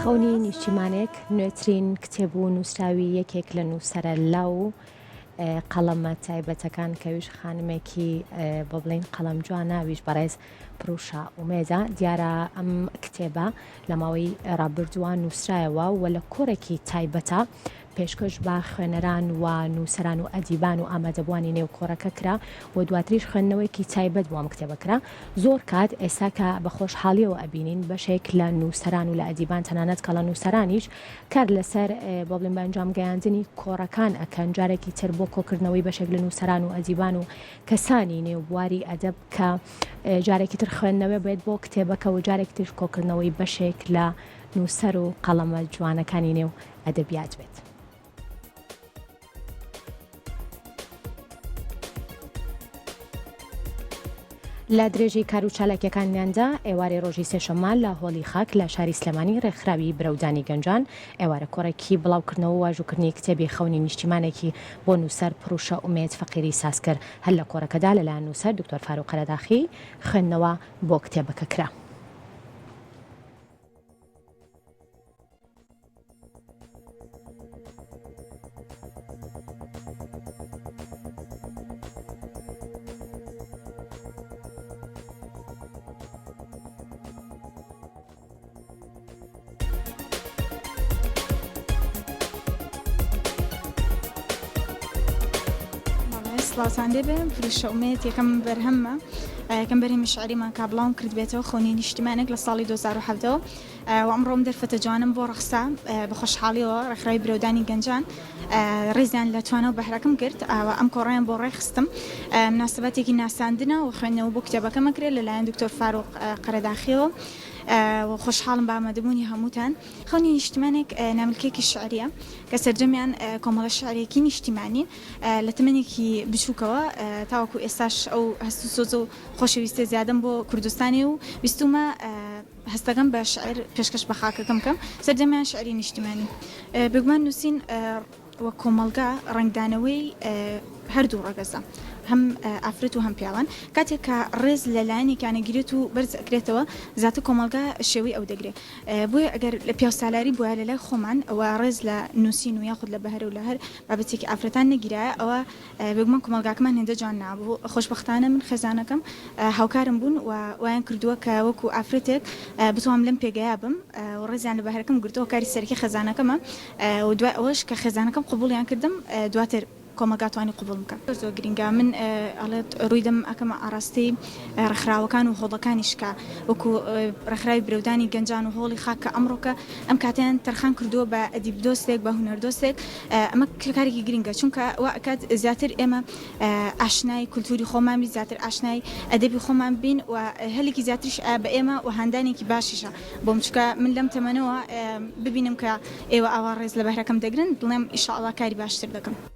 خەونی نیشتیمانێک نوێترین کتێب و نووسراوی یەکێک لە نووسەرە لاو قەڵەمە تایبەتەکان کەویش خانمێکی بۆ بڵین قەڵەم جوان ناویش بەڕێز پرۆشا ئومێدە دیارە ئەم کتێبە لە ماوەی ڕابردووان نووسرایەوە و لە کۆرێکی تایبەتە پێشکەش بە خوێنەران و نووسەران و ئەدیبان و ئامادەبوانی نێو کۆڕەکە کرا و دواتریش خوێندنەوەیکی تایبەت بۆ ئەم کتێبە کرا زۆر کات ئێستا کە بە خۆشحاڵیەوە ئەبینین بەشێک لە نووسەران و لە ئەدیبان تەنانەت کە لە نووسەرانیش کار لەسەر بۆ بڵین بە ئەنجام گەیاندنی کۆڕەکان ئەکەن جارێکی تر بۆ کۆکردنەوەی بەشێک لە نووسەران و ئەدیبان و کەسانی نێوبواری ئەدەب کە جارێکی تر خوێندنەوەی بێت بۆ کتێبەکە و جارێکی تر کۆکردنەوەی بەشێک لە نووسەر و قەڵەمە جوانەکانی نێو ئەدەبیات بێت. لە درێژی کار و چالاکیەکانیاندا ئێوارەی ڕۆژی سێشەممە لە هۆڵی خاک لە شاری سلێمانی ڕێکخراوی برەودانی گەنجان ئێوارە کۆڕێکی بڵاوکردنەوە واژووکردنی کتێبی خەونی نیشتیمانێکی بۆ نووسەر پرۆشا ئومێد فەقیری ساز کرد هەر لە کۆڕەکەدا لەلایەن نووسەر دکتۆر فاروق قەرەداخی خوێندنەوە بۆ کتێبەکە کرا. سڵاوتان لێبێ پرۆشا ئومێد یەکەم بەرهەمە یەکەم بەرهەمی شعریمان کابڵاوم کرد بێتەوە خەونی نیشتیمانێک لە ساڵی 2017 و ئەمڕۆم دەرفەتە جوانم بۆ ڕەخسا بە خۆشحاڵیەوە ڕێکخراوی برەودانی گەنجان ڕێزیان لە توانە و بەهرەکەم کرد ئەم کۆڕیان بۆ ڕێخستم مناسبەتێکی ناساندنە و خوێندنەوە بۆ کتێبەکەمە کرێت لەلایەن دکتۆر فاروق قەرەداخیەوە خۆشحاڵم بە ئامادەبوونی هەمووتان. خەونی نیشتیمانێک ناملکێکی شعریە کە سەرجەمیان کۆمەڵە شعرێکی نیشتیمانی لە تەمەنێکی بچووکەوە تاوەکو ئێستاش ئەو هەست و سۆز و خۆشەویستە زیادەم بۆ کوردستانی و ویستومە هەستەکەم بە شعر پێشکەش بە خاکەکەم بکەم سەرجەمیان شعری نیشتیمانی بگومان نووسین وە کۆمەڵگا ڕنگدانەوەی هەردوو ڕەگەزە هەم ئافرەت و هەم پیاوان کاتێک کە ڕێز لەلایەنێکیانە گرێت و بەرز ئەکرێتەوە زیاتر کۆمەڵگا شێوەی ئەو دەگرێت بۆیە ئەگەر لە پیاوسالاری بووە لەلای خۆمان ئەوە ڕێز لە نووسین و یاخود لە بەهرە و لە هەر بابەتێکی ئافرەتان نەگیرایە ئەوە بگومان کۆمەڵگاکەمان هێندە جوان نابوو. خۆشبەختانە من خێزانەکەم هاوکارم بوون و وایان کردووە کە وەکو ئافرەتێک بتوانم لەم پێگەیا بم و ڕێزیان لە بەهرەکەم گرتەوە کاری سەرەکی خێزانەکەمە و دوای ئەوەش کە خێزانەکەم قبوڵیان کردم دواتر کۆمەلگاتوانی قبول بکەم زۆر گرنگە من ئەڵێت ڕوویدەم ئەکەمە ئاڕاستی ڕێکخراوەکان و هۆڵەکانیشکە وەکو ڕێکخراوی برەودانی گەنجان و هۆڵی خاک کە ئەمڕۆکە ئەم کاتیان تەرخان کردووە بە ئەدیب دۆستێک بە هونەردۆستێک ئەمە کارێکی گرنگە چونکە واکات زیاتر ئێمە ئاشنای کولتوری خۆمان بین زیاتر ئاشنای ئەدەبی خۆمان بین و هەلێکی زیاتریش بە ئێمە و هەندانێکی باشیشە بۆم چکە من لەم تەمەنەوە ببینم کە ئێوە ئاوا ڕێز لە بەهرەکەم دەگرن بڵێم ئیشاءڵڵا کاری باشتر دەکەم.